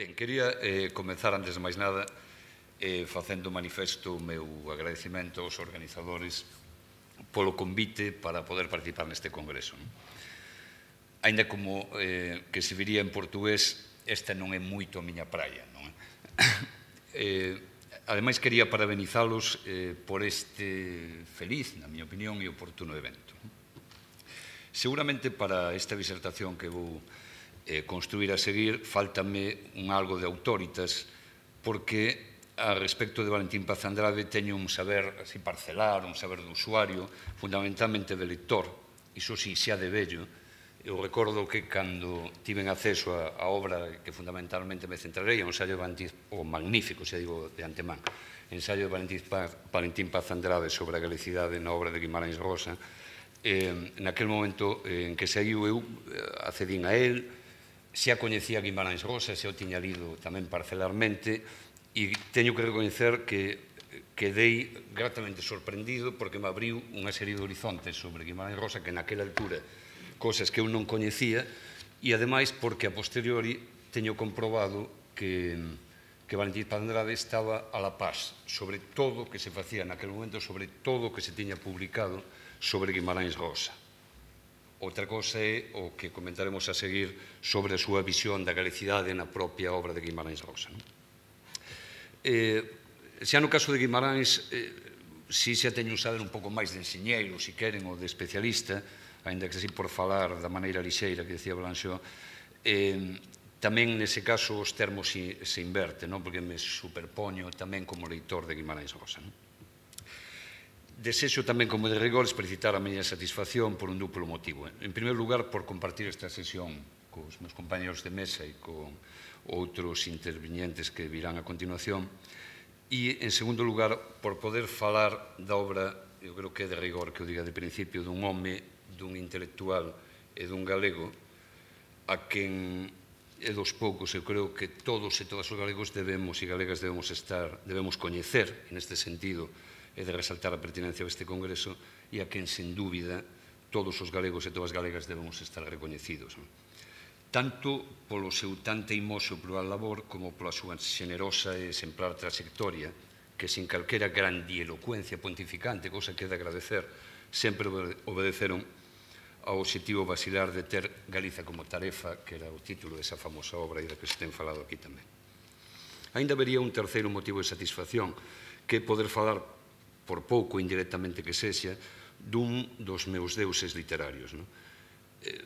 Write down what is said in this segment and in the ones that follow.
Ben, quería comezar, antes de máis nada, facendo manifesto o meu agradecimento aos organizadores polo convite para poder participar neste congreso. Aínda como que se viría en portugués, esta non é moito a miña praia. Ademais, quería parabenizalos por este feliz, na miña opinión, e oportuno evento. Seguramente para esta disertación que vou construir a seguir, faltame un algo de autoritas, porque a respecto de Valentín Paz Andrade teño un saber así parcelar, un saber do usuario, fundamentalmente de lector, iso si xa de vello. Eu recordo que cando tiven acceso á obra que fundamentalmente me centrarei, o ensaio de Valentín, o magnífico, xa digo de antemán, ensaio de Valentín Paz Andrade sobre a galicidade na obra de Guimarães Rosa, naquel momento en que saiu eu accedín a él, xa coñecía Guimarães Rosa, xa o tiña lido tamén parcelarmente, e teño que recoñecer que quedei gratamente sorprendido porque me abriu unha serie de horizontes sobre Guimarães Rosa que naquela altura, cosas que eu non coñecía, e ademais porque a posteriori teño comprobado que Valentín Paz Andrade estaba a la paz sobre todo o que se facía naquele momento, sobre todo o que se tiña publicado sobre Guimarães Rosa. Outra cosa é o que comentaremos a seguir sobre a súa visión da galicidade na propia obra de Guimarães Rosa. Xa no caso de Guimarães, si xa teño un saber un pouco máis de enxeñeiro, se queren, ou de especialista, aínda que así por falar da maneira lixeira que decía Blanchot, tamén nese caso os termos se inverten, porque me superpoño tamén como leitor de Guimarães Rosa. Desexo tamén, como de rigor, explicitar a miña satisfacción por un duplo motivo. En primeiro lugar, por compartir esta sesión cos meus compañeros de mesa e con outros intervinientes que virán a continuación, e, en segundo lugar, por poder falar da obra, eu creo que é de rigor que o diga de principio, dun home, dun intelectual e dun galego, a quen é dos poucos, eu creo que todos e todas os galegos debemos e galegas debemos coñecer, en este sentido, e de resaltar a pertinencia deste congreso, e a quen, sen dúbida, todos os galegos e todas as galegas debemos estar recoñecidos, tanto polo seu tan teimoso e plural labor como pola súa xenerosa e exemplar trayectoria, que sin calquera grandielocuencia pontificante, cosa que é de agradecer, sempre obedeceron ao obxectivo basilar de ter Galiza como tarefa, que era o título desa famosa obra e da que se ten falado aquí tamén. Ainda vería un terceiro motivo de satisfacción, que é poder falar, por pouco indirectamente que sexa, dun dos meus deuses literarios.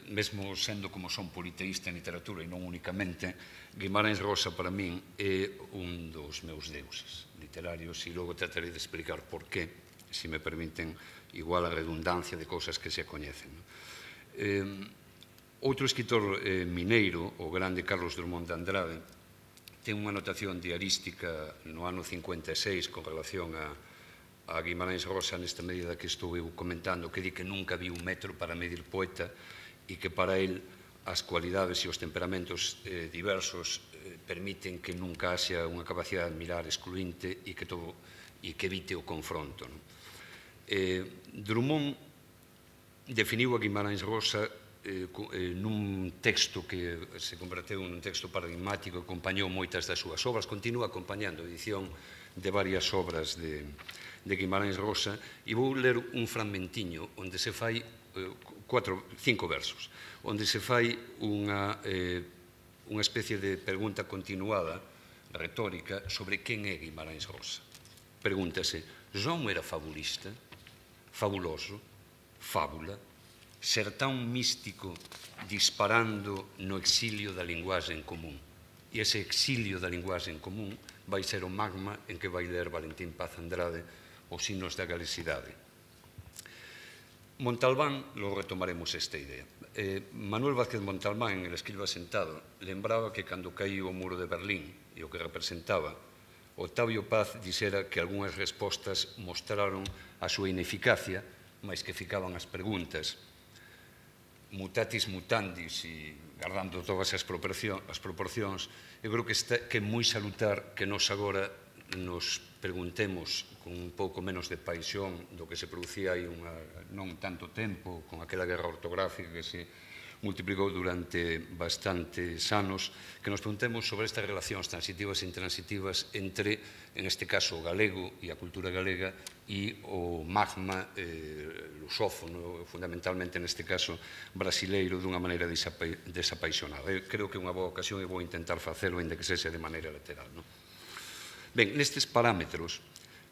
Mesmo sendo como son politeísta en literatura e non únicamente, Guimarães Rosa para min é un dos meus deuses literarios e logo tratarei de explicar por qué, se me permiten, igual a redundancia de cousas que se coñecen. Outro escritor mineiro, o grande Carlos Drummond de Andrade, ten unha anotación diarística no ano 56 con relación a Guimarães Rosa nesta medida que estou eu comentando, que di que nunca vi un metro para medir poeta e que para el as cualidades e os temperamentos diversos permiten que nunca haxa unha capacidade de admirar excluinte e que evite o confronto. Drummond definiu a Guimarães Rosa nun texto que se converteu nun texto paradigmático e acompañou moitas das súas obras, continúa acompañando a edición de varias obras de Guimarães Rosa, e vou ler un fragmentiño onde se fai 5 versos, onde se fai unha especie de pregunta continuada, retórica, sobre quen é Guimarães Rosa. Pregúntase, João era fabulista, fabuloso, fábula, sertán místico disparando no exilio da linguaxe en común. E ese exilio da linguaxe en común vai ser o magma en que vai ler Valentín Paz Andrade os signos da galicidade. Montalbán, logo retomaremos esta idea. Manuel Vázquez Montalbán, en El escriba sentado, lembraba que cando caíu o muro de Berlín e o que representaba, Octavio Paz dixera que algunhas respostas mostraron a súa ineficacia, mais que ficaban as preguntas. Mutatis mutandis, e guardando todas as proporcións, eu creo que é moi salutar que nos agora nos preguntemos con un pouco menos de paixón do que se producía hai non tanto tempo, con aquela guerra ortográfica que se multiplicou durante bastantes anos, que nos preguntemos sobre estas relacións transitivas e intransitivas entre, en este caso, o galego e a cultura galega e o magma lusófono, fundamentalmente neste caso brasileiro, dunha maneira desapaixonada. Eu creo que é unha boa ocasión e vou intentar facelo, ainda que sexa de maneira lateral. Ben, nestes parámetros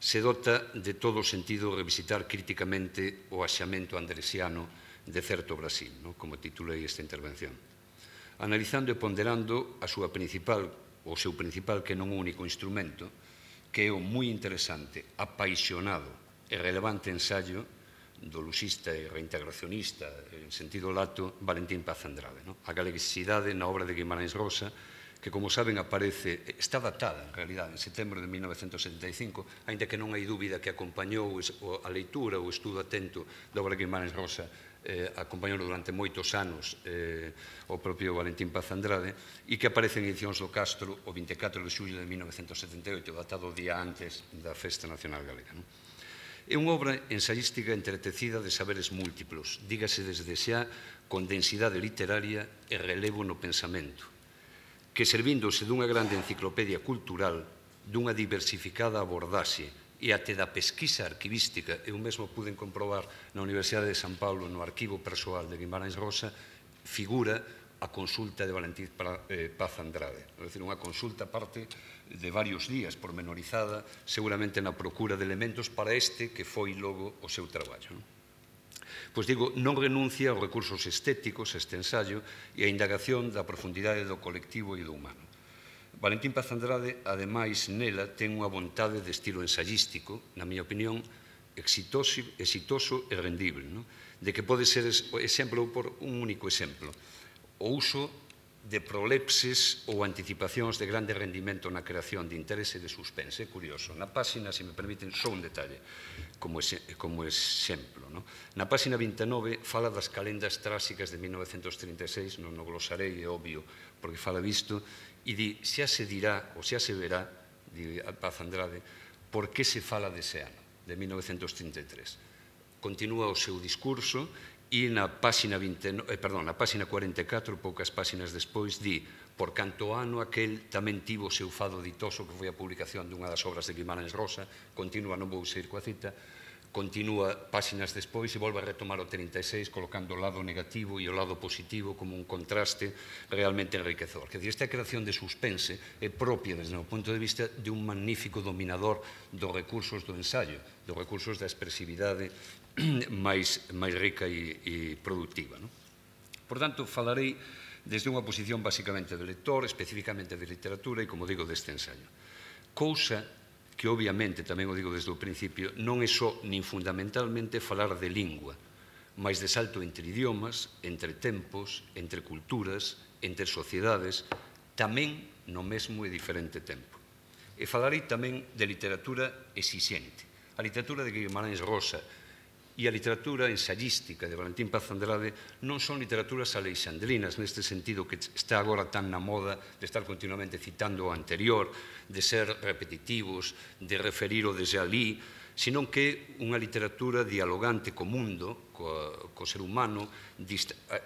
se dota de todo o sentido revisitar críticamente o axamento andresiano de certo Brasil, como titulei esta intervención. Analizando e ponderando o seu principal, que non é único instrumento, que é o moi interesante, apaixonado e relevante ensaio do lusista e reintegracionista, en sentido lato, Valentín Paz Andrade. A galeguicidade na obra de Guimarães Rosa, que, como saben, está datada, en realidad, en setembro de 1975, ainda que non hai dúbida que acompañou a leitura, o estudo atento da obra de Guimarães Rosa, acompañou durante moitos anos o propio Valentín Paz Andrade, e que aparece en Edicións do Castro o 24 de xullo de 1978, datado o día antes da Festa Nacional Galega. É unha obra ensayística entretecida de saberes múltiplos, dígase desde xa con densidade literaria e relevo no pensamento, que servíndose dunha grande enciclopedia cultural, dunha diversificada abordaxe e até da pesquisa arquivística, eu mesmo pude comprobar na Universidade de San Paulo, no arquivo persoal de Guimarães Rosa, figura a consulta de Valentín Paz Andrade. É dicir, unha consulta parte de varios días, pormenorizada, seguramente na procura de elementos para este que foi logo o seu traballo. Pois digo, non renuncia aos recursos estéticos, este ensaio, e a indagación da profundidade do colectivo e do humano. Valentín Paz Andrade, ademais, nela, ten unha vontade de estilo ensayístico, na miña opinión, exitoso e rendible, de que pode ser exemplo por un único exemplo, o uso de prolepses ou anticipacións de grande rendimento na creación de interese e de suspense. É curioso. Na páxina, se me permiten, só un detalle como exemplo. Na páxina 29 fala das calendas trásicas de 1936, non o glosarei, é obvio, porque fala visto, e di, xa se dirá, ou xa se verá, di Paz Andrade, por que se fala dese ano, de 1933. Continúa o seu discurso e na páxina 44, poucas páxinas despois, di, por canto ano aquel tamén tivo o seu fado ditoso, que foi a publicación dunha das obras de Guimarães Rosa, continúa, non vou seguir coa cita, continúa páxinas despois e volve a retomar o 36, colocando o lado negativo e o lado positivo como un contraste realmente enriquecedor. Quer dizer, esta creación de suspense é propia, desde o punto de vista de un magnífico dominador dos recursos do ensaio, dos recursos da expresividade máis rica e productiva. Por tanto, falarei desde unha posición basicamente de lector, especificamente de literatura e, como digo, deste ensayo. Cousa que, obviamente, tamén o digo desde o principio, non é só nin fundamentalmente falar de lingua, mais de salto entre idiomas, entre tempos, entre culturas, entre sociedades, tamén no mesmo e diferente tempo. E falarei tamén de literatura exixente. A literatura de Guimarães Rosa e a literatura ensayística de Valentín Paz Andrade non son literaturas alexandrinas, neste sentido que está agora tan na moda de estar continuamente citando o anterior, de ser repetitivos, de referir o desde alí, senón que unha literatura dialogante co mundo, co ser humano.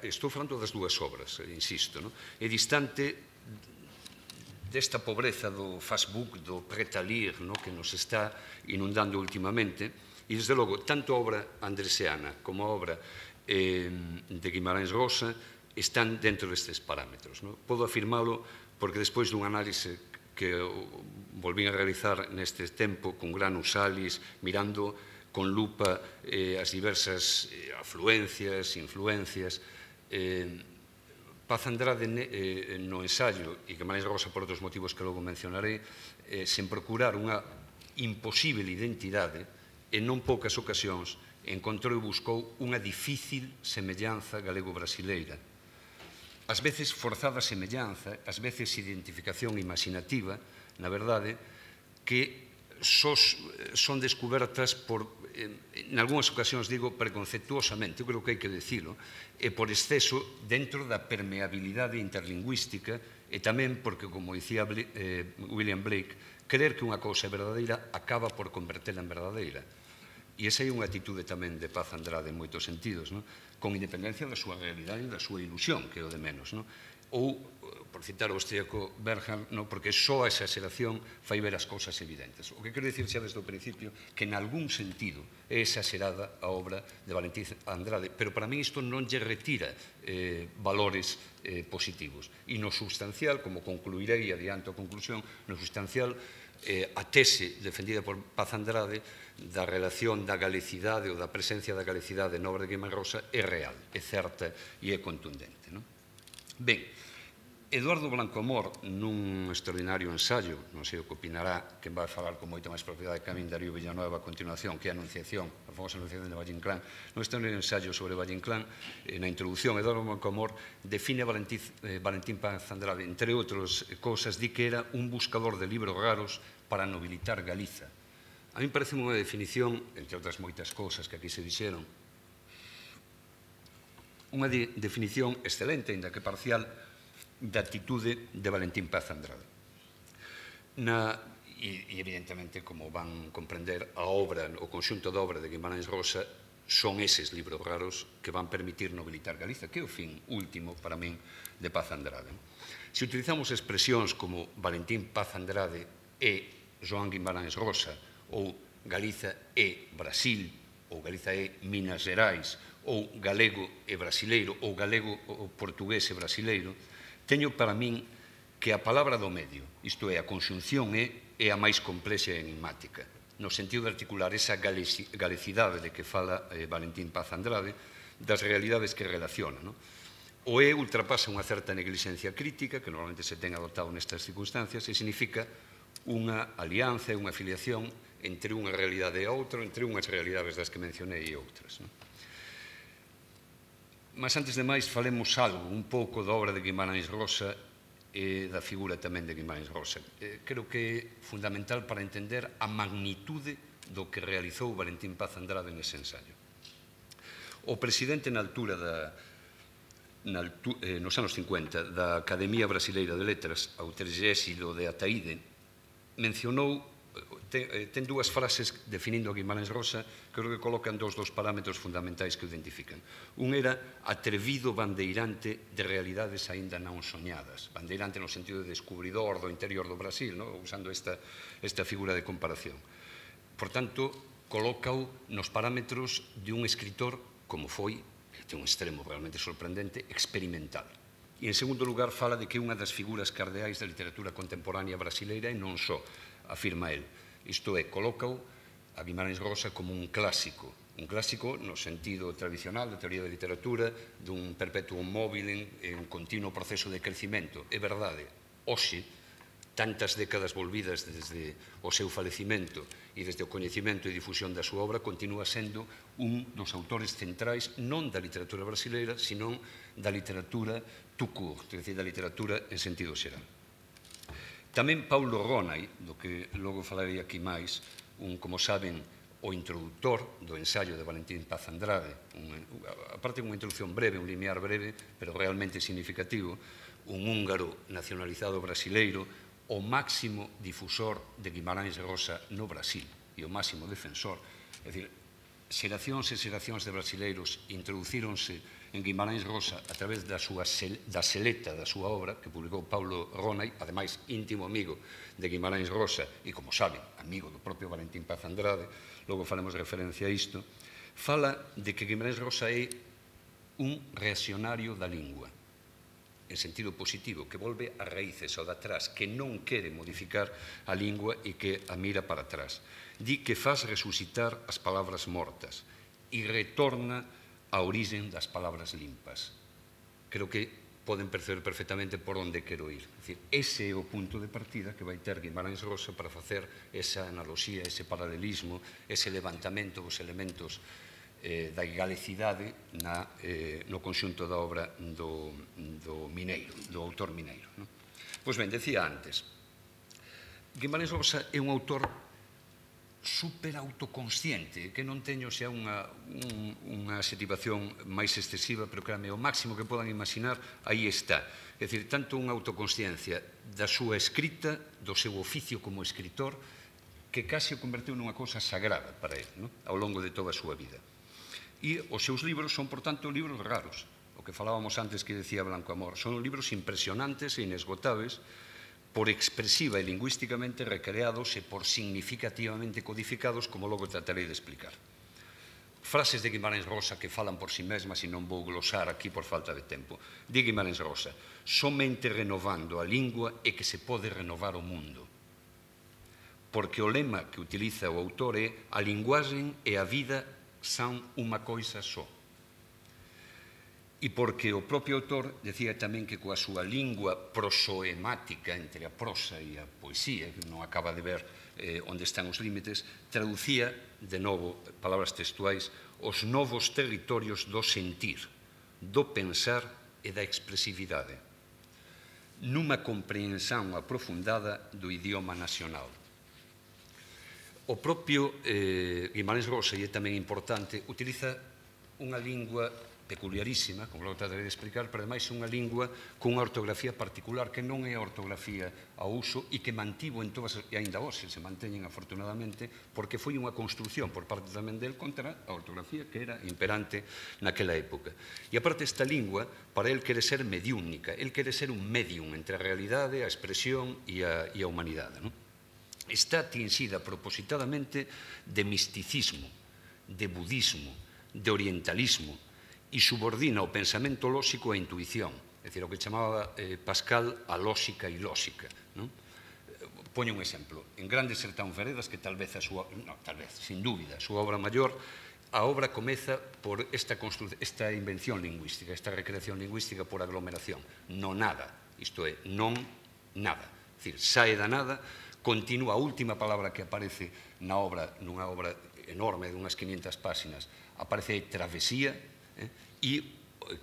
Estou falando das dúas obras, insisto, e distante desta pobreza do Facebook, do prêt-à-lire, que nos está inundando ultimamente. E, desde logo, tanto a obra andresiana como a obra de Guimarães Rosa están dentro destes parámetros. Podo afirmalo porque despois dun análise que volvín a realizar neste tempo con granus salis, mirando con lupa as diversas afluencias, influencias, Paz Andrade no ensayo, e Guimarães Rosa por outros motivos que logo mencionarei, sen procurar unha imposible identidade, en non poucas ocasións encontrou e buscou unha difícil semellanza galego-brasileira. Ás veces forzada semellanza, ás veces identificación imaginativa, na verdade, que son descubertas por, en algunhas ocasións digo, preconceptuosamente, eu creo que hai que dicilo, e por exceso dentro da permeabilidade interlingüística e tamén porque, como dicía William Blake, creer que unha cousa é verdadeira acaba por convertela en verdadeira. E esa é unha actitude tamén de Paz Andrade en moitos sentidos, con independencia da súa realidade e da súa ilusión, que é o de menos. Ou, por citar o austríaco Bernhard, porque só a exageración fai ver as cousas evidentes. O que quero dicir xa desde o principio que en algún sentido é exagerada a obra de Valentín Andrade, pero para mí isto non lle retira valores positivos. E no substancial, como concluirei e adianto a conclusión, no substancial a tese defendida por Paz Andrade da relación da galecidade ou da presencia da galecidade na obra de Guimarães Rosa é real, é certa e é contundente. Ben, Eduardo Blanco Amor, nun extraordinario ensayo, non sei o que opinará, que vai falar con moita máis propiedade que a min Darío Villanueva a continuación, que é a Anunciación, a famosa Anunciación de Valle Inclán, nun extraordinario ensayo sobre Valle Inclán, na introducción, Eduardo Blanco Amor define Valentín Paz Andrade, entre outras cousas, di que era un buscador de libros raros para nobilitar Galiza. A mí parece unha definición, entre outras moitas cousas que aquí se dixeron, unha definición excelente, ainda que parcial, da actitude de Valentín Paz Andrade. E, evidentemente, como van comprender, a obra, o conxunto da obra de Guimarães Rosa son eses libros raros que van permitir nobilitar Galiza, que é o fin último, para min, de Paz Andrade. Se utilizamos expresións como Valentín Paz Andrade e Joan Guimarães Rosa, ou Galiza e Brasil, ou Galiza e Minas Gerais, ou galego e brasileiro, ou galego ou portugués e brasileiro, teño para min que a palabra do medio, isto é, a conxunción é a máis complexa e enigmática, no sentido de articular esa galecidade de que fala Valentín Paz Andrade, das realidades que relaciona. O ultrapasa unha certa negligencia crítica, que normalmente se ten adoptado nestas circunstancias, e significa unha alianza e unha afiliación entre unha realidade e outra, entre unhas realidades das que mencionei e outras. Mas, antes de máis, falemos algo, un pouco da obra de Guimarães Rosa e da figura tamén de Guimarães Rosa. Creo que é fundamental para entender a magnitude do que realizou Valentín Paz Andrade nese ensaio. O presidente nos anos 50 da Academia Brasileira de Letras, Autergésilo de Ataíde, mencionou, ten dúas frases definindo a Guimarães Rosa que creo que colocan dos parámetros fundamentais que o identifican. Un era atrevido bandeirante de realidades aínda non soñadas, bandeirante no sentido de descubridor do interior do Brasil, usando esta figura de comparación. Por tanto, colócao nos parámetros de un escritor como foi, de un extremo realmente sorprendente, experimental. E, en segundo lugar, fala de que unha das figuras cardeais da literatura contemporánea brasileira e non só, afirma el. Isto é, colócao a Guimarães Rosa como un clásico no sentido tradicional da teoría da literatura, dun perpetuum mobile en continuo proceso de crecimento. É verdade, hoxe, tantas décadas volvidas desde o seu falecimento e desde o coñecimento e difusión da súa obra, continúa sendo un dos autores centrais non da literatura brasileira, senón da literatura tout court, é dicir, da literatura en sentido xeral. Tamén Paulo Ronay, do que logo falarei aquí máis, como saben, o introductor do ensaio de Valentín Paz Andrade, aparte unha introducción breve, un limiar breve, pero realmente significativo, un húngaro nacionalizado brasileiro, o máximo difusor de Guimarães Rosa no Brasil e o máximo defensor. É dicir, xeracións e xeracións de brasileiros introducíronse en Guimarães Rosa a través da seleta da súa obra, que publicou Paulo Ronay, ademais íntimo amigo de Guimarães Rosa e, como saben, amigo do propio Valentín Paz Andrade, logo faremos referencia a isto, fala de que Guimarães Rosa é un reaccionario da lingua, en sentido positivo, que volve a raíces ao de atrás, que non quere modificar a lingua e que a mira para atrás. Di que faz resucitar as palabras mortas e retorna a origen das palabras limpas. Creo que poden perceber perfectamente por onde quero ir. É dicir, ese é o punto de partida que vai ter Guimarães Rosa para facer esa analoxía, ese paralelismo, ese levantamento dos elementos da galecidade no conxunto da obra do mineiro, do autor mineiro. Pois ben, decía antes, Guimarães Rosa é un autor super autoconsciente, que non teño xa unha adxetivación máis excesiva, pero créame, o máximo que podan imaginar, aí está. É dicir, tanto unha autoconsciencia da súa escrita, do seu oficio como escritor, que case o converteu nunha cousa sagrada para ele, ao longo de toda a súa vida. E os seus libros son, por tanto, libros raros. O que falábamos antes que decía Blanco Amor, son libros impresionantes e inesgotables, por expresiva e lingüísticamente recreados e por significativamente codificados, como logo tratarei de explicar. Frases de Guimarães Rosa que falan por si mesmas e non vou glosar aquí por falta de tempo. Di Guimarães Rosa: somente renovando a lingua é que se pode renovar o mundo. Porque o lema que utiliza o autor é: a linguaxe e a vida son unha coisa só. E porque o propio autor decía tamén que coa súa lingua prosoemática entre a prosa e a poesía, que non acaba de ver onde están os límites, traducía, de novo, palabras textuais, os novos territorios do sentir, do pensar e da expresividade, nunha comprehensión aprofundada do idioma nacional. O propio Guimarães Rosa, e é tamén importante, utiliza unha lingua peculiarísima, como logo tratarei de explicar, pero ademais é unha lingua con unha ortografía particular que non é a ortografía ao uso e que mantivo en todas, e ainda hoxe se manteñen afortunadamente, porque foi unha construción por parte tamén del contra a ortografía que era imperante naquela época. E aparte esta lingua, para el quere ser mediúnica, el quere ser un medium entre a realidade, a expresión e a humanidade. Está tinsida propositadamente de misticismo, de budismo, de orientalismo, e subordina o pensamento lóxico á intuición, é dicir, o que chamaba Pascal a lóxica ilóxica. Poño un exemplo. En Grandes Sertánveredas, que tal vez a súa, non, tal vez, sin dúbida, a súa obra maior, a obra comeza por esta invención lingüística, esta recreación lingüística por aglomeración. Non nada, isto é, non nada. É dicir, sae da nada, continúa a última palabra que aparece na obra, nunha obra enorme de unhas 500 páxinas, aparece travesía, e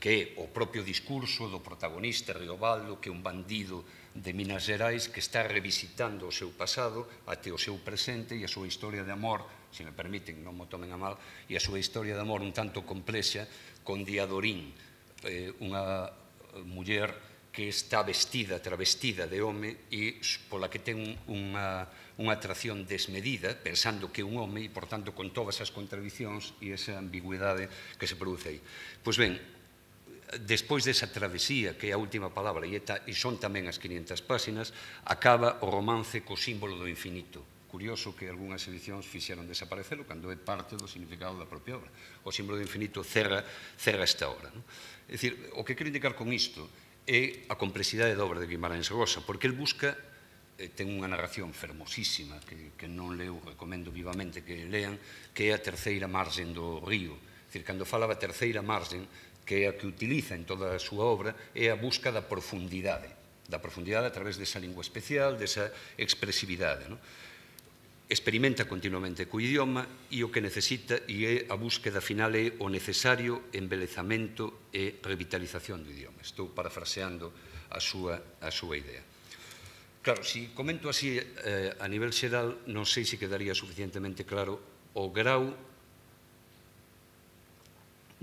que é o propio discurso do protagonista Riobaldo, que é un bandido de Minas Gerais que está revisitando o seu pasado até o seu presente e a súa historia de amor, se me permiten, non mo tomen a mal, e a súa historia de amor un tanto complexa con Diadorín, unha muller que está travestida de home e pola que ten unha atracción desmedida, pensando que é un home e, por tanto, con todas as contradicións e esa ambigüidade que se produce aí. Pois ben, despois desa travesía, que é a última palabra, e son tamén as 500 páxinas, acaba o romance co símbolo do infinito. Curioso que algunhas edicións fixeron desaparecelo cando é parte do significado da propia obra. O símbolo do infinito cerra esta obra. É dicir, o que quero indicar con isto é a complexidade da obra de Guimarães Rosa, porque el busca, ten unha narración fermosísima, que non leu, recomendo vivamente que lean, que é a terceira marxen do río. É dicir, cando fala da terceira marxen, que é a que utiliza en toda a súa obra, é a busca da profundidade a través desa lingua especial, desa expresividade. Experimenta continuamente co idioma e o que necesita e é a búsqueda final é o necesario embelezamento e revitalización do idioma. Estou parafraseando a súa idea. Claro, se comento así a nivel xeral, non sei se quedaría suficientemente claro o grau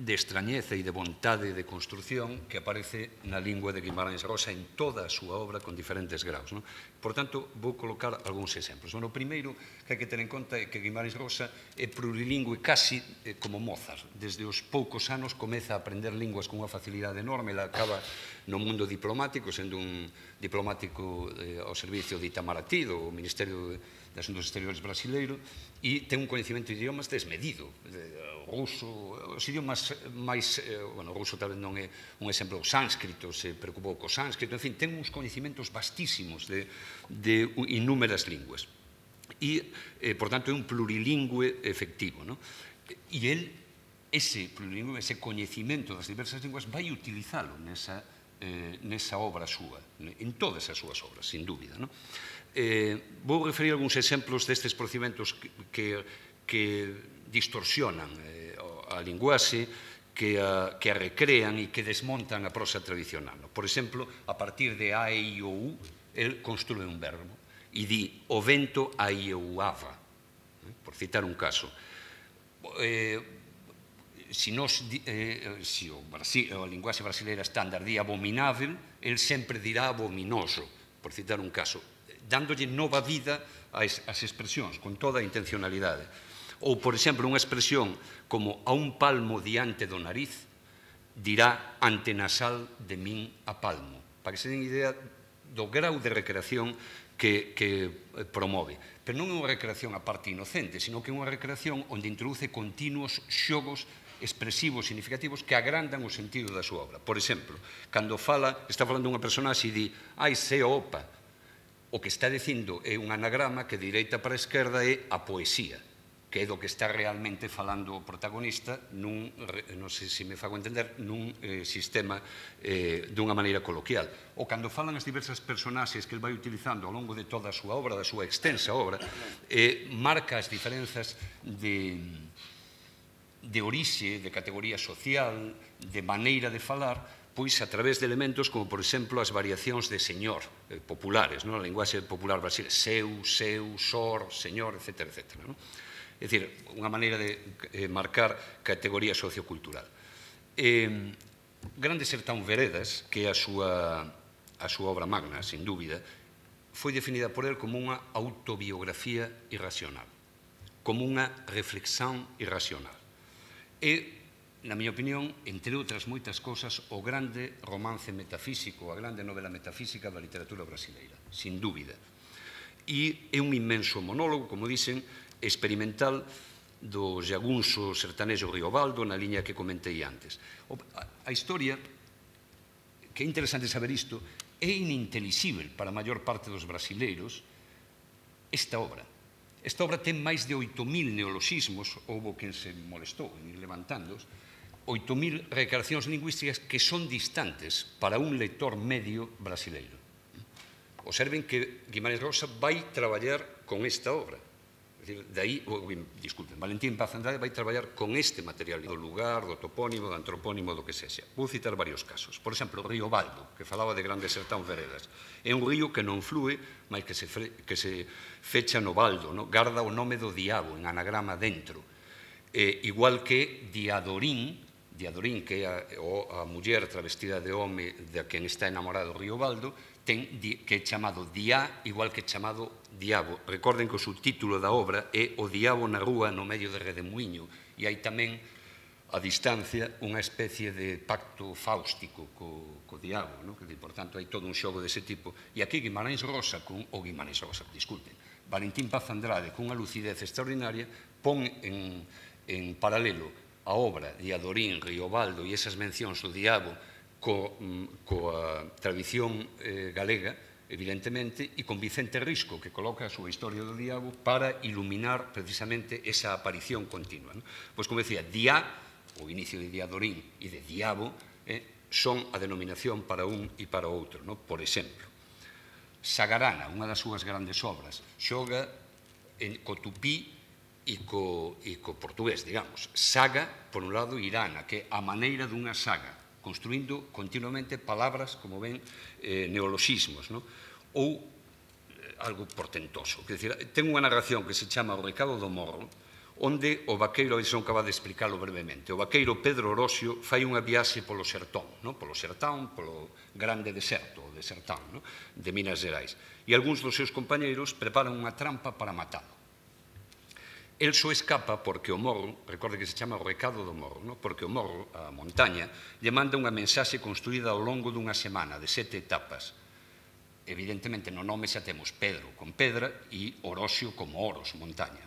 de extrañeza e de vontade de construción que aparece na lingua de Guimarães Rosa en toda a súa obra con diferentes graus. Por tanto, vou colocar algúns exemplos. O primeiro que hai que ter en conta é que Guimarães Rosa é plurilingüe casi como Mozart. Desde os poucos anos comeza a aprender linguas con unha facilidade enorme, ela acaba no mundo diplomático, sendo un diplomático ao servicio de Itamaraty, do Ministerio de Asuntos Exteriores brasileiro, e ten un coñecemento de idiomas desmedido. O ruso, os idiomas máis, o ruso tal vez non é un exemplo, o sánscrito, se preocupou co sánscrito, en fin, ten uns coñecimentos vastísimos de inúmeras linguas. E, por tanto, é un plurilingüe efectivo. E el, ese plurilingüe, ese coñecimento das diversas linguas, vai utilizalo nesa obra súa, en todas as súas obras, sin dúbida. Vou referir algúns exemplos destes procedimentos que distorsionan a linguaxe, que a recrean e que desmontan a prosa tradicional. Por exemplo, a partir de A, E, I, O, U, el construe un verbo e di o vento aieuava, por citar un caso. Se a linguaxe brasileira estándar di abominável, el sempre dirá abominoso, por citar un caso. dándolle nova vida ás expresións, con toda a intencionalidade. Ou, por exemplo, unha expresión como a un palmo diante do nariz dirá antenasal de min a palmo, para que se den idea do grau de recreación que promove. Pero non é unha recreación a parte inocente, sino que é unha recreación onde introduce continuos xogos expresivos, significativos, que agrandan o sentido da súa obra. Por exemplo, cando está falando unha personaxe e di ai, se opa, o que está dicindo é un anagrama que de direita para a esquerda é a poesía, que é do que está realmente falando o protagonista non sei se me fago entender, nun sistema dunha maneira coloquial. Ou cando falan as diversas personaxes que el vai utilizando ao longo de toda a súa obra, da súa extensa obra, marca as diferenzas de orixe, de categoría social, de maneira de falar, pois a través de elementos como, por exemplo, as variacións de señor populares, a linguaxe popular brasileira, seu, sor, señor, etc. É dicir, unha maneira de marcar categoría sociocultural. Grande Sertão Veredas, que é a súa obra magna, sin dúbida, foi definida por el como unha autobiografía irracional, como unha reflexión irracional. É, na miña opinión, entre outras moitas cousas, o grande romance metafísico, a grande novela metafísica da literatura brasileira, sin dúbida. E é un inmenso monólogo, como dicen, experimental do jagunso sertanejo Riobaldo na liña que comentei antes. A historia, que é interesante saber isto, é inintelisível para a maior parte dos brasileiros esta obra. Esta obra ten máis de 8.000 neoloxismos, houbo quen se molestou en ir levantándoos, 8.000 recreacións lingüísticas que son distantes para un lector medio brasileiro. Observen que Guimarães Rosa vai traballar con esta obra. Valentín Paz Andrade vai traballar con este material do lugar, do topónimo, do antropónimo, do que sexa. Vou citar varios casos. Por exemplo, o río Baldo, que falaba de Grande Sertão Veredas. É un río que non flúe, mas que se fecha no baldo, garda o nome do diabo en anagrama dentro. Igual que Diadorín, que é a muller travestida de home de quen está enamorado do río Baldo, que é chamado Diá, igual que é chamado Diabo. Recorden que o subtítulo da obra é O diabo na rúa no medio de Redemuíño, e hai tamén a distancia unha especie de pacto fáustico co diabo, por tanto hai todo un xogo dese tipo. E aquí Guimarães Rosa, Valentín Paz Andrade, con unha lucidez extraordinaria, pon en paralelo a obra de Adorín, Riobaldo e esas mencións do diabo coa tradición galega, evidentemente, e con Vicente Risco, que coloca a súa historia do diabo para iluminar precisamente esa aparición continua. Pois, como decía, Diá, o inicio de Diadorín e de diabo, son a denominación para un e para outro. Por exemplo, Sagarana, unha das súas grandes obras, xoga co tupí e co portugués, digamos. Saga, por un lado, Irana, que é a maneira dunha saga, construindo continuamente palabras, como ven, neoloxismos, ou algo portentoso. Ten unha narración que se chama O recado do morro, onde o vaqueiro, a son capaz de explicarlo brevemente, o vaqueiro Pedro Orosio fai unha viaxe polo sertón, polo grande deserto, o desertán, de Minas Gerais, e algúns dos seus compañeiros preparan unha trampa para matalo. El só escapa porque o morro, recorde que se chama o recado do morro, porque o morro, a montaña, lle manda unha mensaxe construída ao longo dunha semana, de 7 etapas. Evidentemente, no nome xa temos Pedro con pedra e Orosio como oros, montaña.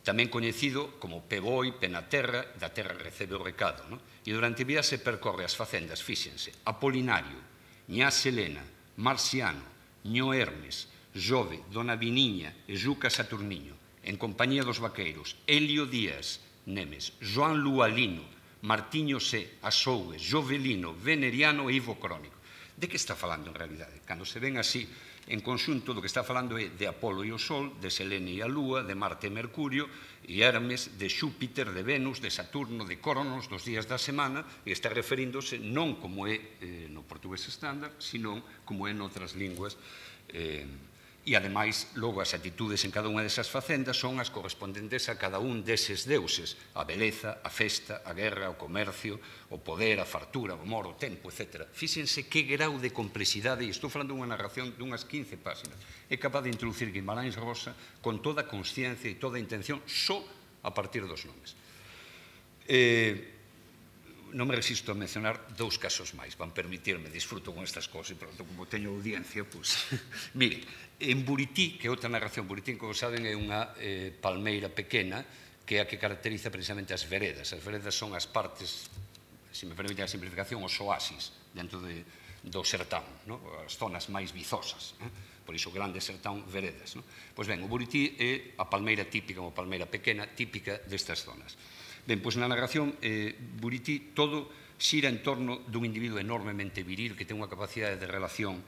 Tamén coñecido como Peboi, Penaterra, da terra recebe o recado. E durante a viaxe percorre as facendas, fíxense, Apolinario, Ñá Selena, Marciano, Ño Hermes, Jove, Dona Viniña e Juca Saturniño, en compañía dos vaqueiros Helio Díaz, Nemes, Joan Lualino, Martiño C, Asougue, Jovelino, Veneriano e Ivo Crónico. De que está falando en realidade? Cando se ven así, en conxunto, do que está falando é de Apolo e o Sol, de Selene e a Lúa, de Marte e Mercurio, e Hermes, de Xúpiter, de Venus, de Saturno, de Cronos, dos días da semana, e está referíndose non como é no portugués estándar, sino como é noutras linguas E, ademais, logo, as atitudes en cada unha desas facendas son as correspondentes a cada un deses deuses. A beleza, a festa, a guerra, o comercio, o poder, a fartura, o amor, o tempo, etc. Fíxense que grau de complexidade, e estou falando dunha narración dunhas 15 páxinas, é capaz de introducir Guimarães Rosa con toda a consciencia e toda a intención só a partir dos nomes. Non me resisto a mencionar dous casos máis, van permitirme, disfruto con estas cosas, e pronto, como teño audiencia, pois, mire, en Burití, que é outra narración, Burití, como saben, é unha palmeira pequena, que é a que caracteriza precisamente as veredas. As veredas son as partes, se me permite a simplificación, os oasis dentro do sertán, as zonas máis bizosas, por iso grande sertán, veredas. Pois ben, o Burití é a palmeira típica, unha palmeira pequena, típica destas zonas. Ben, pois na narración, Burití, todo xira en torno dun individuo enormemente viril que ten unha capacidade de relación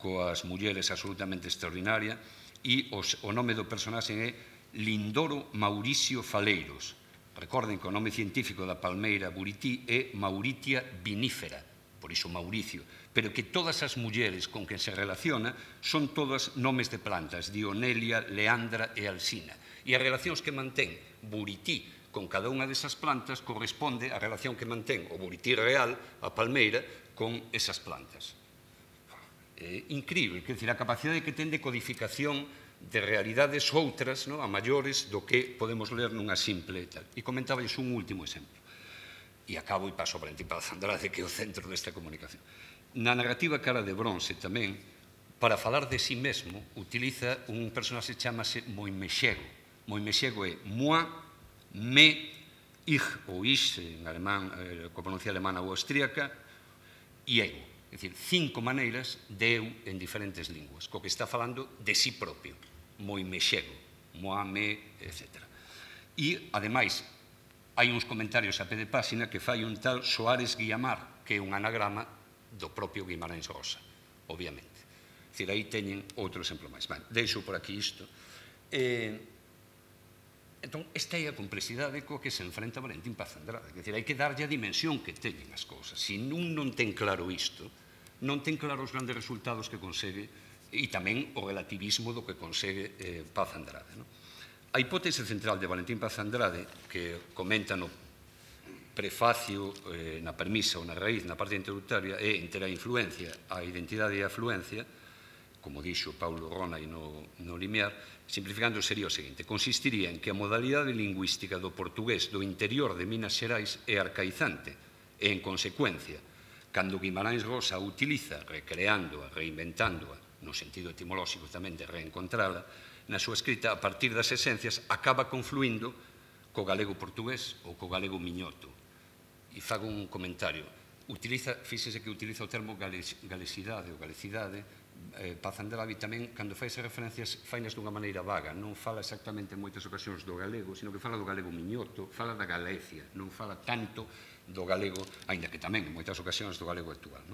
coas mulleres absolutamente extraordinaria, e o nome do personaxe é Lindoro Mauricio Faleiros. Recorden que o nome científico da palmeira Burití é Mauritia vinífera, por iso Mauricio, pero que todas as mulleres con quen se relaciona son todas nomes de plantas, Dionelia, Leandra e Alsina. E as relacións que mantén Burití con cada unha desas plantas corresponde á relación que mantén o Burití real, a palmeira, con esas plantas. Incrível, quer dizer, a capacidade que ten de codificación de realidades outras, a maiores, do que podemos ler nunha simple tal. E comentáballes un último exemplo. E acabo e paso a Valentín Paz Andrade, que é o centro desta comunicación. Na narrativa Cara de Bronce tamén, para falar de si mesmo, utiliza un personaxe que chamase Moimexego. Moimexego é moi, me, ich ou ich, en alemán, coa pronuncia alemana ou austríaca, e ego. É dicir, 5 maneiras de eu en diferentes linguas, co que está falando de si propio. Moimexego, moi, me, etc. E, ademais, hai uns comentarios a pé de páxina que fai un tal Soares Guiamar, que é un anagrama do propio Guimarães Rosa, obviamente. É dicir, aí teñen outro exemplo máis. Ben, deixo por aquí isto. Entón, esta é a complexidade coa que se enfrenta Valentín Paz Andrade. É dicir, hai que darlle a dimensión que teñen as cousas. Se non ten claro isto, non ten claro os grandes resultados que consegue e tamén o relativismo do que consegue Paz Andrade. A hipótese central de Valentín Paz Andrade, que comenta no prefacio, na permisa ou na raíz, na parte introductoria, é entre a influencia, a identidade e a afluencia, como dixo Paulo Ronay no Limiar, simplificando sería o seguinte: consistiría en que a modalidade lingüística do portugués do interior de Minas Xerais é arcaizante e, en consecuencia, cando Guimarães Rosa a utiliza recreándoa, reinventándoa, no sentido etimolóxico tamén de reencontrala, na súa escrita, a partir das esencias, acaba confluindo co galego portugués ou co galego miñoto. E fago un comentario. Fíxese que utiliza o termo galesidade ou galecidade. Paz Andrade tamén, cando fai esas referencias, fainas dunha maneira vaga, non fala exactamente en moitas ocasións do galego, sino que fala do galego miñoto, fala da Galicia, non fala tanto do galego, aínda que tamén en moitas ocasións do galego actual.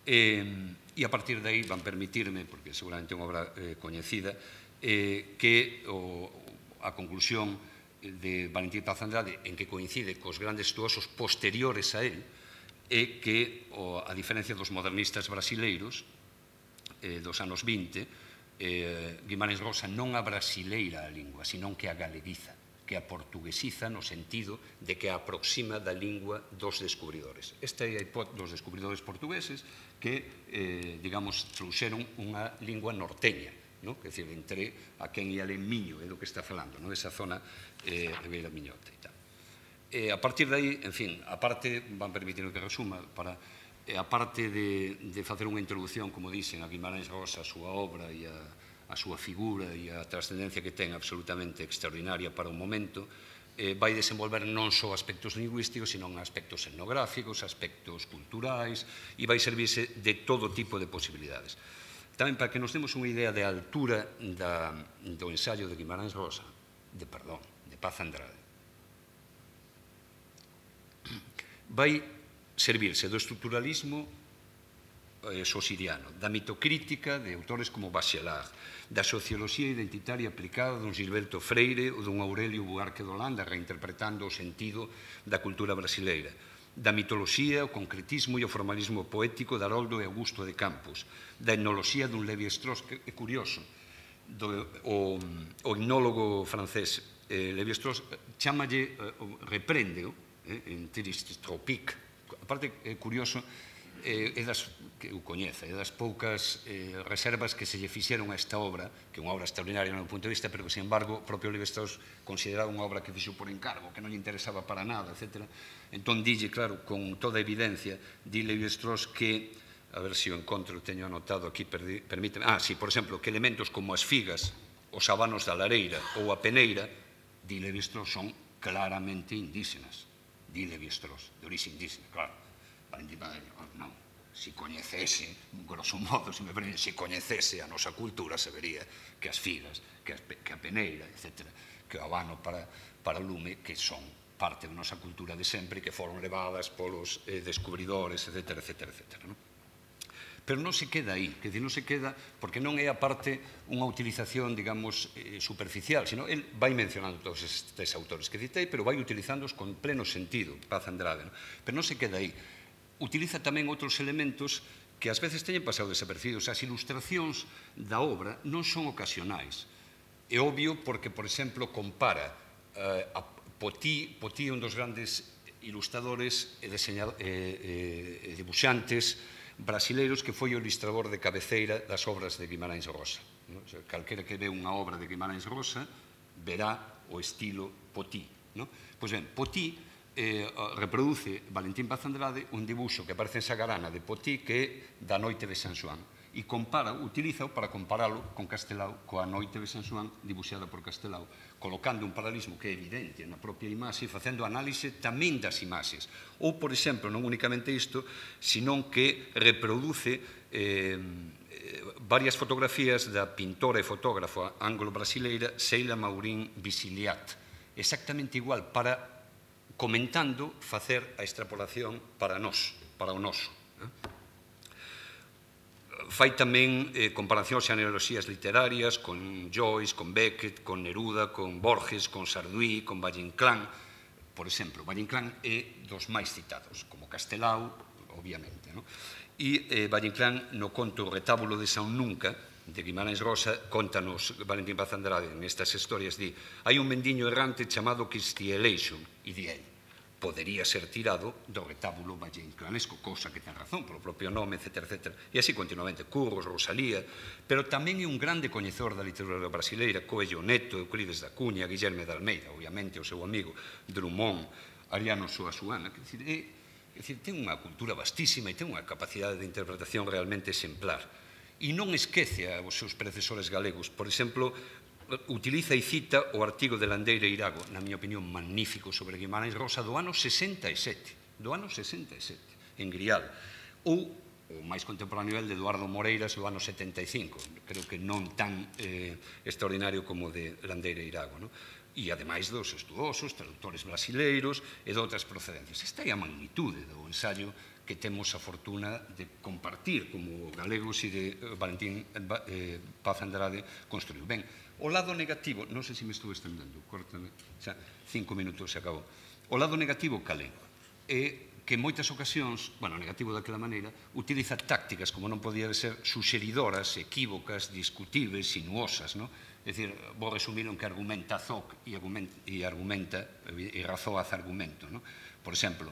E a partir de aí van permitirme, porque seguramente é unha obra coñecida, que a conclusión de Valentín Paz Andrade, en que coincide cos grandes estuosos posteriores a él, é que, a diferencia dos modernistas brasileiros dos anos 20, Guimarães Rosa non a brasileira a lingua, senón que a galeguiza, que a portuguesiza no sentido de que a aproxima da lingua dos descubridores. Esta é a hipótese dos descubridores portugueses que, digamos, trouxeron unha lingua norteña, que é dicir, entre a quen e alén Miño, é do que está falando, esa zona Ribeira Miñota e tal. A partir de aí, en fin, a parte, van permitir que resuma, a parte de facer unha introducción, como dixen, a Guimarães Rosa, a súa obra e a súa figura e a trascendencia que ten absolutamente extraordinaria para o momento, vai desenvolver non só aspectos lingüísticos, senón aspectos etnográficos, aspectos culturais, e vai servirse de todo tipo de posibilidades. Tamén para que nos demos unha idea de altura do ensaio de Guimarães Rosa, de Paz Andrade, vai servirse do estruturalismo sosiriano, da mitocrítica de autores como Bachelard, da socioloxía identitaria aplicada dun Gilberto Freire ou dun Aurelio Buarque de Holanda, reinterpretando o sentido da cultura brasileira, da mitoloxía, o concretismo e o formalismo poético de Haroldo e Augusto de Campos, da etnoloxía dun Levi-Strauss, que é curioso, o himnólogo francés Lévi-Strauss chámalle, repréndeo, en Triste Tropique. Aparte, é curioso, que o coñeza, é das poucas reservas que se lle fixeron a esta obra, que é unha obra extraordinaria no meu punto de vista, pero que, sin embargo, o propio Lévi-Strauss consideraba unha obra que fixo por encargo, que non lle interesaba para nada, etc. Entón, dille, claro, con toda evidencia, di Lévi-Strauss que, a ver se o encontro, teño anotado aquí, permíteme, sí, por exemplo, que elementos como as figas, os habanos da lareira ou a peneira, di Lévi-Strauss, son claramente indígenas. Di Lévi-Strauss, de orixe indígena, claro. Non, se coñecese, grosso modo, se coñecese a nosa cultura, se vería que as figas, que a peneira, etc., que o habano para o lume, que son parte da nosa cultura de sempre, que foron levadas polos descubridores, etc., etc., etc., non? Pero non se queda aí, que non se queda, porque non é aparte unha utilización, digamos, superficial, sino el vai mencionando todos estes autores que citei, pero vai utilizándoos con pleno sentido, Paz Andrade, non? Pero non se queda aí. Utiliza tamén outros elementos que ás veces teñen pasado desapercibidos. As ilustracións da obra non son ocasionais. É obvio porque, por exemplo, compara a Potí é un dos grandes ilustradores e dibuixantes brasileiros que foi o ilustrador de cabeceira das obras de Guimarães Rosa. Calquera que ve unha obra de Guimarães Rosa verá o estilo Potí. Pois ben, Potí reproduce Valentín Paz Andrade un dibuixo que aparece en Sagarana de Potí que é da Noite de San Xoán e utilízao para comparalo con Castelao, coa Noite de San Xoán dibuixada por Castelao, colocando un paralelismo que é evidente na propia imaxe, facendo análise tamén das imaxes. Ou, por exemplo, non únicamente isto, senón que reproduce varias fotografías da pintora e fotógrafa anglo-brasileira Sheila Maurín Viciliat, exactamente igual, para, comentando, facer a extrapolación para nós, para o noso. Fai tamén comparacións e analoxías literarias con Joyce, con Beckett, con Neruda, con Borges, con Sardouí, con Valle Inclán. Por exemplo, Valle Inclán é dos máis citados, como Castelao, obviamente. E Valle Inclán, no conto Retábulo de San Nunca, de Guimarães Rosa, contanos Valentín Paz Andrade nestas historias, di: hai un mendiño errante chamado Cristieleixo, e di el, podería ser tirado do retábulo valleinclanesco, cousa que ten razón, polo propio nome, etc., etc. E así continuamente, Curros, Rosalía, pero tamén é un grande coñecedor da literatura brasileira, Coello Neto, Euclides da Cunha, Guillerme de Almeida, obviamente, o seu amigo, Drummond, Ariano Suassuna, que ten unha cultura vastísima e ten unha capacidade de interpretación realmente exemplar. E non esquece aos seus predecesores galegos. Por exemplo, utiliza e cita o artigo de Landeira Irago, na miña opinión magnífico, sobre Guimarães Rosa do ano 67, en Grial, ou o máis contemporáneo de Eduardo Moreiras do ano 75, creo que non tan extraordinario como o de Landeira Irago, e ademais dos estudosos, traductores brasileiros e de outras procedencias. Esta é a magnitude do ensaio que temos a fortuna de compartir como galegos e de Valentín Paz Andrade construiu. Ben, o lado negativo, non sei se me estou estendendo, córtame, xa 5 minutos se acabou. O lado negativo calé é que en moitas ocasións, bueno, negativo daquela maneira, utiliza tácticas, como non podía ser, suxeridoras, equívocas, discutibles, sinuosas, non? É dicir, vou resumir en que argumenta Zoc e Razoaz argumento, non? Por exemplo,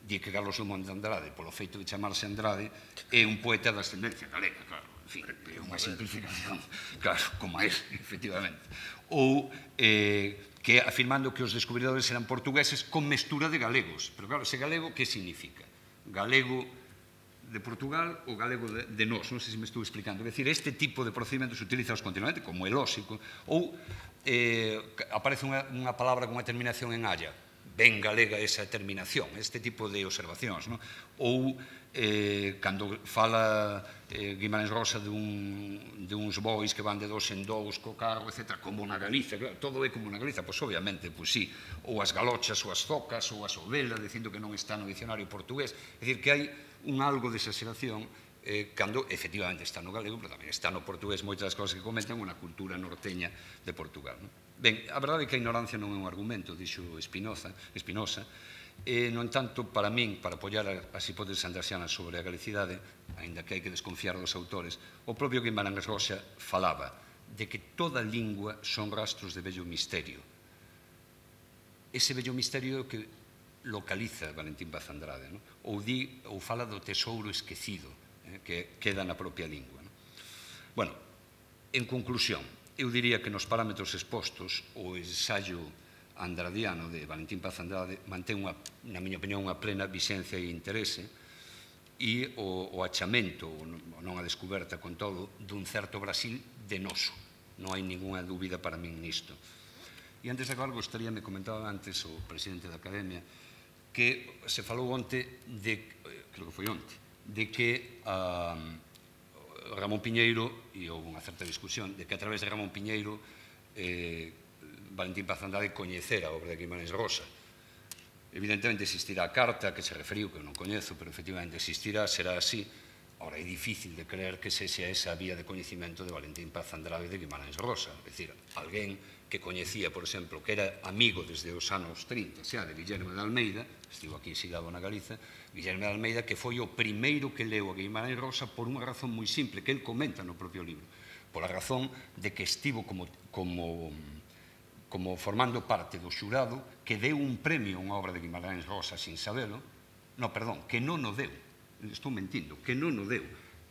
di que Carlos Drummond de Andrade, polo feito de chamarse Andrade, é un poeta da ascendencia galega, claro. En fin, é unha simplificación, claro, como é, efectivamente. Ou que afirmando que os descubridores eran portugueses con mestura de galegos. Pero claro, ese galego, que significa? Galego de Portugal ou galego de nós? Non sei se me estou explicando. É dicir, este tipo de procedimentos utilizados continuamente, como é lógico, ou aparece unha palabra con unha terminación en alla, ben galega esa terminación, este tipo de observacións, ou cando fala Guimarães Rosa duns bois que van de dous en dous co carro, etc., como na Galiza, todo é como na Galiza, pois obviamente, pois sí, ou as galochas, ou as focas, ou as ovelas, dicindo que non está no dicionario portugués, é dicir, que hai un algo de exageración cando efectivamente está no galego, pero tamén está no portugués, moitas das cousas que comentan unha cultura norteña de Portugal. Ben, a verdade é que a ignorancia non é un argumento, dixo Spinoza, no entanto, para min, para apoiar as hipóteses andrasianas sobre a galicidade, aínda que hai que desconfiar dos autores, o propio Guimarães Rosa falaba de que toda lingua son rastros de vello misterio. Ese vello misterio que localiza Valentín Paz Andrade, ou fala do tesouro esquecido que queda na propia lingua. Bueno, en conclusión, eu diría que nos parámetros expostos o ensaio andradiano de Valentín Paz Andrade mantén, na miña opinión, unha plena vixencia e interese e o achamento, non a descoberta con todo, dun certo Brasil de noso. Non hai ninguna dúbida para min nisto. E antes de acabar, gostaría, me comentaba antes o presidente da Academia, que se falou onte, creo que foi onte, de que Ramón Piñeiro, e houve unha certa discusión, de que a través de Ramón Piñeiro Valentín Paz Andrade coñecera a obra de Guimarães Rosa. Evidentemente existirá a carta que se referiu, que eu non coñezo, pero efectivamente existirá, será así. Ahora, é difícil de creer que sexa esa vía de coñecimento de Valentín Paz Andrade de Guimarães Rosa. É dicir, alguén que coñecía, por exemplo, que era amigo desde os anos 30, xa, de Guillermo de Almeida, estivo aquí exilado na Galiza, Guillermo de Almeida, que foi o primeiro que leu a Guimarães Rosa por unha razón moi simple, que el comenta no propio libro, pola razón de que estivo como formando parte do xurado que deu un premio a unha obra de Guimarães Rosa sin sabelo, que non o deu, estou mentindo, que non o deu.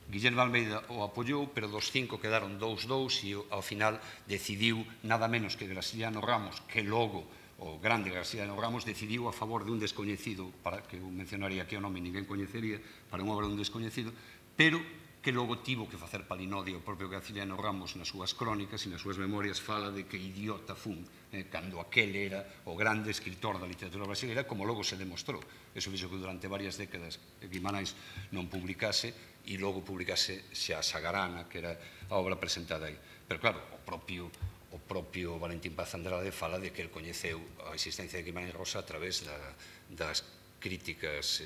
Guillermo Almeida o apoiou, pero dos 5 quedaron 2-2 e ao final decidiu nada menos que Graciliano Ramos, que logo o grande Graciliano Ramos decidiu a favor de un descoñecido, para que eu mencionaría aquí o nome ninguén coñecería, para unha obra de un descoñecido, pero que logo tivo que facer palinodia o propio Graciliano Ramos nas súas crónicas e nas súas memorias fala de que idiota fun cando aquel era o grande escritor da literatura brasileira, como logo se demostrou. Eso fixo que durante varias décadas Guimarães non publicase e logo publicase xa Sagarana, que era a obra presentada aí. Pero claro, o propio Valentín Paz Andrade fala de que el coñeceu a existencia de Guimarães Rosa a través das críticas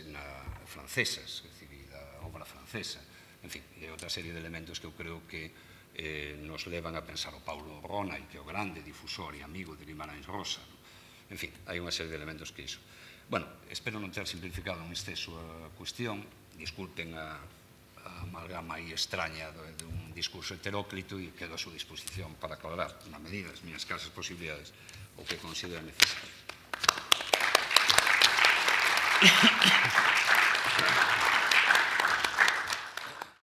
francesas, da obra francesa. En fin, e outra serie de elementos que eu creo que nos levan a pensar o Paulo Ronay, que é o grande difusor e amigo de Guimarães Rosa. En fin, hai unha serie de elementos que iso. Bueno, espero non ter simplificado en exceso a cuestión. Disculpen a amalgama aí extraña de un discurso heteróclito e quedo a súa disposición para aclarar, na medida das miñas escasas posibilidades, o que considera necesario.